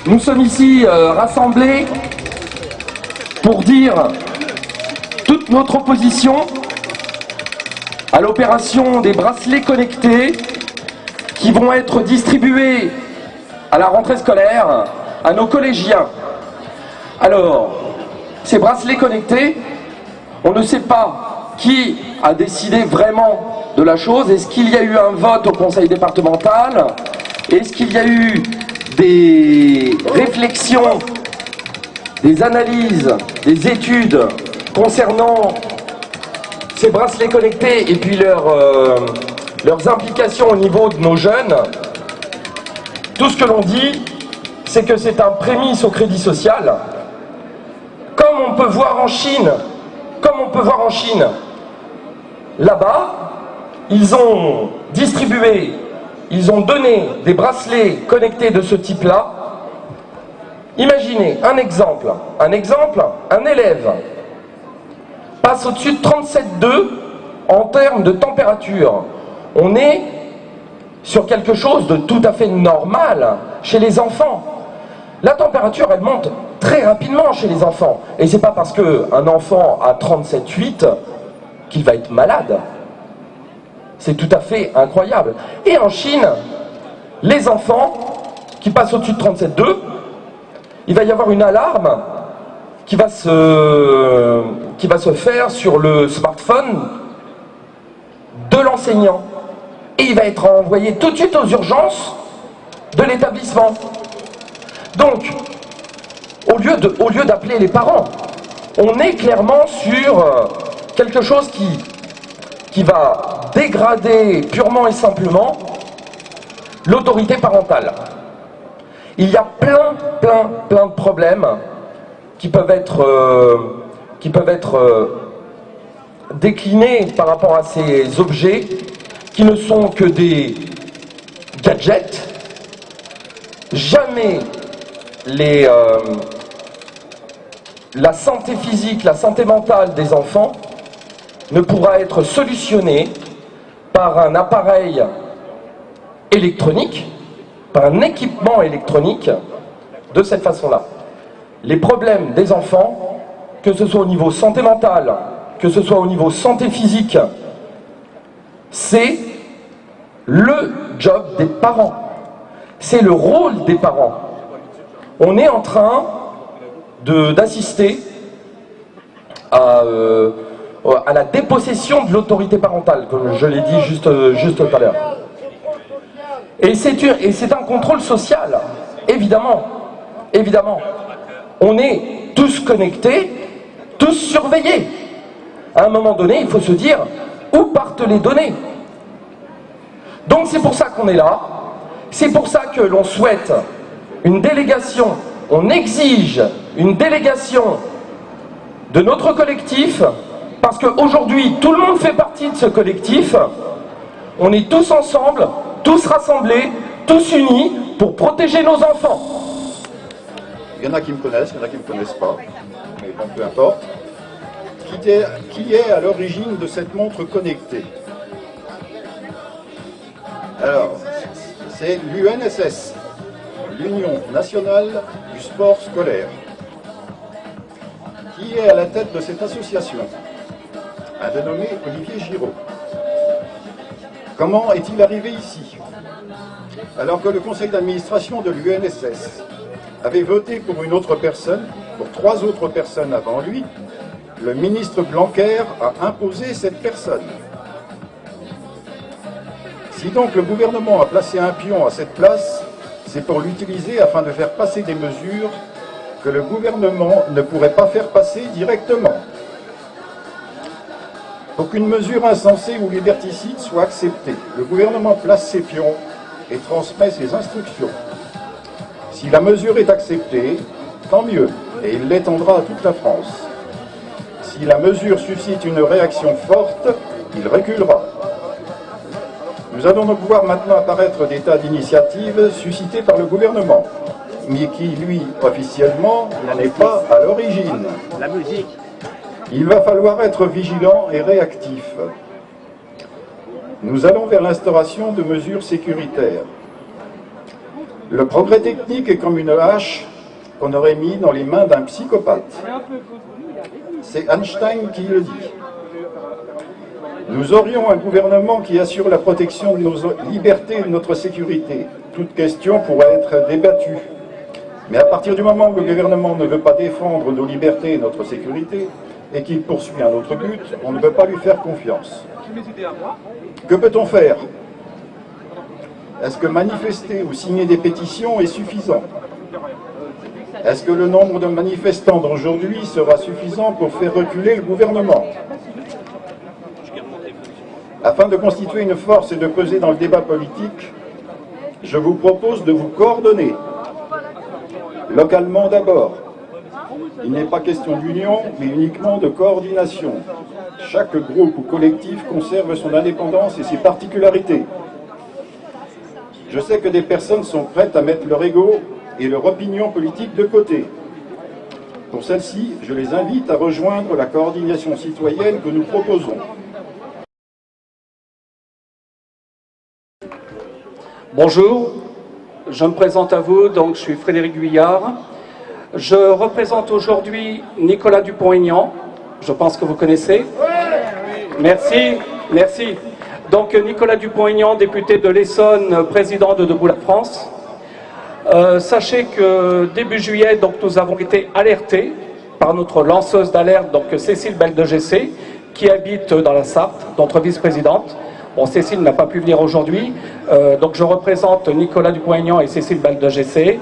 Nous sommes ici rassemblés pour dire toute notre opposition à l'opération des bracelets connectés qui vont être distribués à la rentrée scolaire à nos collégiens. Alors, ces bracelets connectés, on ne sait pas qui a décidé vraiment de la chose. Est-ce qu'il y a eu un vote au conseil départemental? Est-ce qu'il y a eu des réflexions, des analyses, des études concernant ces bracelets connectés et puis leurs implications au niveau de nos jeunes? Tout ce que l'on dit, c'est que c'est un prémisse au crédit social. Comme on peut voir en Chine, là-bas, ils ont distribué, ils ont donné des bracelets connectés de ce type-là. Imaginez un exemple, un élève passe au-dessus de 37,2 en termes de température. On est sur quelque chose de tout à fait normal chez les enfants. La température, elle monte très rapidement chez les enfants. Et c'est pas parce qu'un enfant a 37,8 qu'il va être malade. C'est tout à fait incroyable. Et en Chine, les enfants qui passent au-dessus de 37,2, il va y avoir une alarme qui va se faire sur le smartphone de l'enseignant. Et il va être envoyé tout de suite aux urgences de l'établissement. Donc, au lieu d'appeler les parents, on est clairement sur quelque chose qui va dégrader purement et simplement l'autorité parentale. Il y a plein de problèmes qui peuvent être déclinés par rapport à ces objets qui ne sont que des gadgets. Jamais la santé physique, la santé mentale des enfants ne pourra être solutionnée par un appareil électronique, par un équipement électronique de cette façon-là. Les problèmes des enfants, que ce soit au niveau santé mentale, que ce soit au niveau santé physique, c'est le job des parents. C'est le rôle des parents. On est en train d'assister à la dépossession de l'autorité parentale, comme je l'ai dit juste tout à l'heure. Et c'est un contrôle social, évidemment. On est tous connectés, tous surveillés. À un moment donné, il faut se dire où partent les données. Donc c'est pour ça qu'on est là. C'est pour ça que l'on souhaite une délégation, on exige une délégation de notre collectif, parce qu'aujourd'hui, tout le monde fait partie de ce collectif. On est tous ensemble, tous rassemblés, tous unis pour protéger nos enfants. Il y en a qui me connaissent, il y en a qui ne me connaissent pas, mais bon, peu importe. Qui est à l'origine de cette montre connectée? Alors, c'est l'UNSS, l'Union nationale du sport scolaire. Qui est à la tête de cette association? Un dénommé Olivier Giraud. Comment est-il arrivé ici? Alors que le conseil d'administration de l'UNSS avait voté pour une autre personne, pour 3 autres personnes avant lui, le ministre Blanquer a imposé cette personne. Si donc le gouvernement a placé un pion à cette place, c'est pour l'utiliser afin de faire passer des mesures que le gouvernement ne pourrait pas faire passer directement. Pour qu'une mesure insensée ou liberticide soit acceptée, le gouvernement place ses pions et transmet ses instructions. Si la mesure est acceptée, tant mieux, et il l'étendra à toute la France. Si la mesure suscite une réaction forte, il reculera. Nous allons donc voir maintenant apparaître des tas d'initiatives suscitées par le gouvernement, mais qui, lui, officiellement, n'en est pas à l'origine. La musique. Il va falloir être vigilant et réactif. Nous allons vers l'instauration de mesures sécuritaires. Le progrès technique est comme une hache qu'on aurait mis dans les mains d'un psychopathe. C'est Einstein qui le dit. Nous aurions un gouvernement qui assure la protection de nos libertés et de notre sécurité. Toute question pourrait être débattue. Mais à partir du moment où le gouvernement ne veut pas défendre nos libertés et notre sécurité, et qu'il poursuit un autre but, on ne peut pas lui faire confiance. Que peut-on faire? Est-ce que manifester ou signer des pétitions est suffisant? Est-ce que le nombre de manifestants d'aujourd'hui sera suffisant pour faire reculer le gouvernement? Afin de constituer une force et de peser dans le débat politique, je vous propose de vous coordonner. Localement d'abord. Il n'est pas question d'union, mais uniquement de coordination. Chaque groupe ou collectif conserve son indépendance et ses particularités. Je sais que des personnes sont prêtes à mettre leur ego et leur opinion politique de côté. Pour celle-ci, je les invite à rejoindre la coordination citoyenne que nous proposons. Bonjour, je me présente à vous, donc je suis Frédéric Guyard. Je représente aujourd'hui Nicolas Dupont-Aignan, je pense que vous connaissez. Merci, merci. Donc Nicolas Dupont-Aignan, député de l'Essonne, président de Debout la France. Sachez que début juillet, donc, nous avons été alertés par notre lanceuse d'alerte, donc Cécile Baldegessé, qui habite dans la Sarthe, notre vice-présidente. Bon, Cécile n'a pas pu venir aujourd'hui, donc je représente Nicolas Dupont-Aignan et Cécile Baldegessé.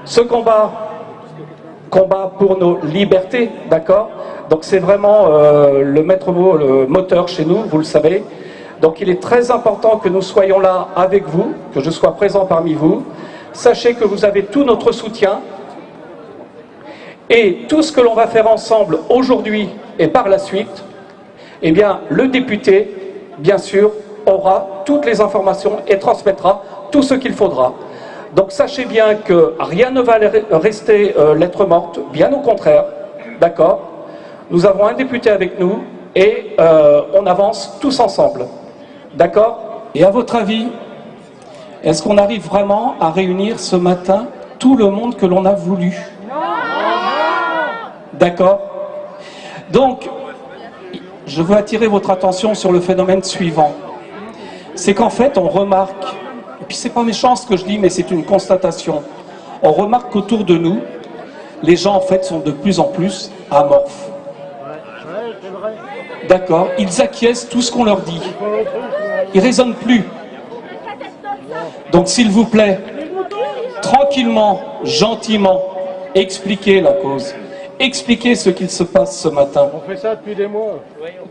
Ce combat pour nos libertés, d'accord? Donc c'est vraiment le maître mot, le moteur chez nous, vous le savez. Donc il est très important que nous soyons là avec vous, que je sois présent parmi vous. Sachez que vous avez tout notre soutien. Et tout ce que l'on va faire ensemble aujourd'hui et par la suite, eh bien le député, bien sûr, aura toutes les informations et transmettra tout ce qu'il faudra. Donc sachez bien que rien ne va rester lettre morte, bien au contraire, d'accord? Nous avons un député avec nous et on avance tous ensemble, d'accord? Et à votre avis, est-ce qu'on arrive vraiment à réunir ce matin tout le monde que l'on a voulu? D'accord? Donc, je veux attirer votre attention sur le phénomène suivant. C'est qu'en fait, on remarque, et puis c'est pas méchant ce que je dis, mais c'est une constatation, on remarque qu'autour de nous, les gens en fait sont de plus en plus amorphes. D'accord? Ils acquiescent tout ce qu'on leur dit. Ils ne raisonnent plus. Donc s'il vous plaît, tranquillement, gentiment, expliquez la cause. Expliquez ce qu'il se passe ce matin. On fait ça depuis des mois.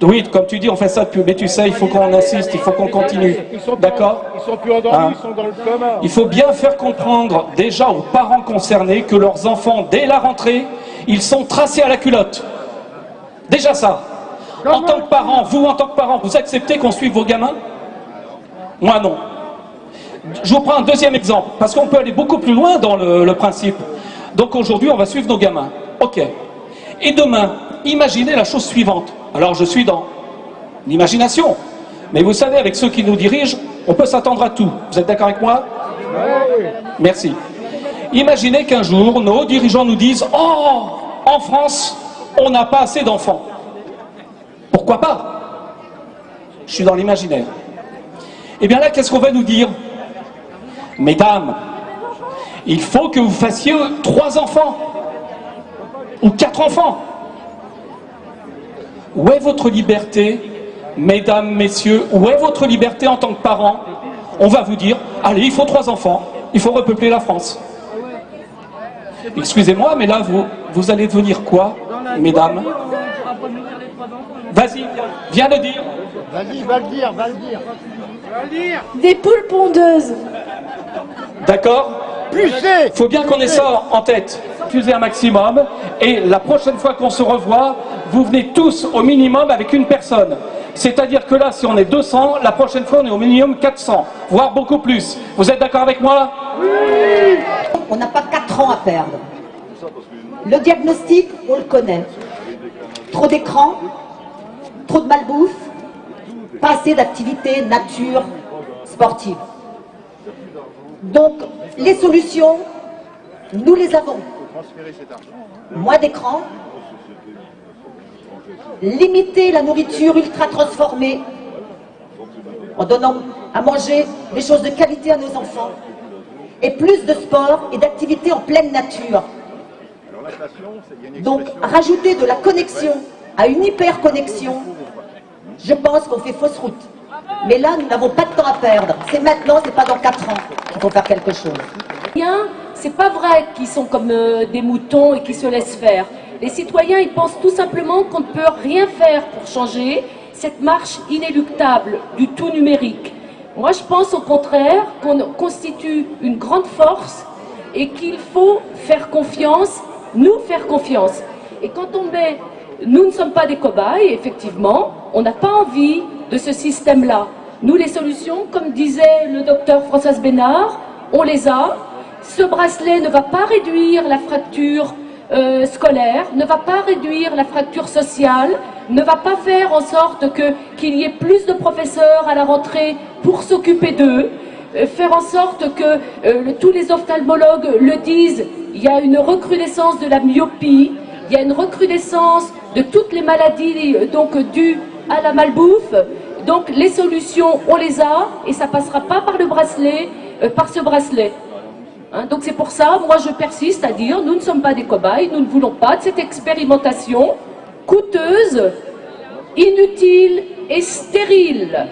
Oui, comme tu dis, on fait ça depuis... Mais tu sais, il faut qu'on insiste, il faut qu'on continue. D'accord? Ils sont plus endormis, ils sont dans le coma. Il faut bien faire comprendre déjà aux parents concernés que leurs enfants, dès la rentrée, ils sont tracés à la culotte. Déjà ça. En tant que parent, vous en tant que parent, vous acceptez qu'on suive vos gamins? Moi non. Je vous prends un deuxième exemple, parce qu'on peut aller beaucoup plus loin dans le principe. Donc aujourd'hui, on va suivre nos gamins. Ok. Et demain, imaginez la chose suivante. Alors je suis dans l'imagination. Mais vous savez, avec ceux qui nous dirigent, on peut s'attendre à tout. Vous êtes d'accord avec moi? Oui. Merci. Imaginez qu'un jour, nos dirigeants nous disent « Oh, en France, on n'a pas assez d'enfants. » Pourquoi pas? Je suis dans l'imaginaire. Eh bien là, qu'est-ce qu'on va nous dire? Mesdames, il faut que vous fassiez 3 enfants. Ou 4 enfants. Où est votre liberté, mesdames, messieurs? Où est votre liberté en tant que parents? On va vous dire, allez, il faut 3 enfants, il faut repeupler la France. Excusez-moi, mais là, vous allez devenir quoi, mesdames? Vas-y, viens le dire. Vas-y, va le dire, va le dire. Des poules pondeuses. D'accord? Pucé! Il faut bien qu'on ait ça en tête. Diffuser un maximum. Et la prochaine fois qu'on se revoit, vous venez tous au minimum avec une personne. C'est-à-dire que là, si on est 200, la prochaine fois, on est au minimum 400, voire beaucoup plus. Vous êtes d'accord avec moi? Oui! On n'a pas 4 ans à perdre. Le diagnostic, on le connaît. Trop d'écran, trop de malbouffe, pas assez d'activité nature sportive. Donc, les solutions, nous les avons. Moins d'écran, limiter la nourriture ultra transformée en donnant à manger des choses de qualité à nos enfants, et plus de sport et d'activités en pleine nature. Donc, rajouter de la connexion à une hyper-connexion, je pense qu'on fait fausse route. Mais là, nous n'avons pas de temps à perdre. C'est maintenant, c'est pas dans 4 ans qu'il faut faire quelque chose. C'est pas vrai qu'ils sont comme des moutons et qu'ils se laissent faire. Les citoyens, ils pensent tout simplement qu'on ne peut rien faire pour changer cette marche inéluctable du tout numérique. Moi, je pense au contraire qu'on constitue une grande force et qu'il faut faire confiance, nous faire confiance. Et quand on met « nous ne sommes pas des cobayes », effectivement, on n'a pas envie de ce système-là. Nous, les solutions, comme disait le docteur Françoise Bénard, on les a. Ce bracelet ne va pas réduire la fracture scolaire, ne va pas réduire la fracture sociale, ne va pas faire en sorte qu'il y ait plus de professeurs à la rentrée pour s'occuper d'eux, faire en sorte que tous les ophtalmologues le disent, il y a une recrudescence de la myopie, il y a une recrudescence de toutes les maladies donc dues à la malbouffe. Donc les solutions, on les a et ça passera pas par le bracelet, par ce bracelet. Donc c'est pour ça, moi je persiste à dire, nous ne sommes pas des cobayes, nous ne voulons pas de cette expérimentation coûteuse, inutile et stérile.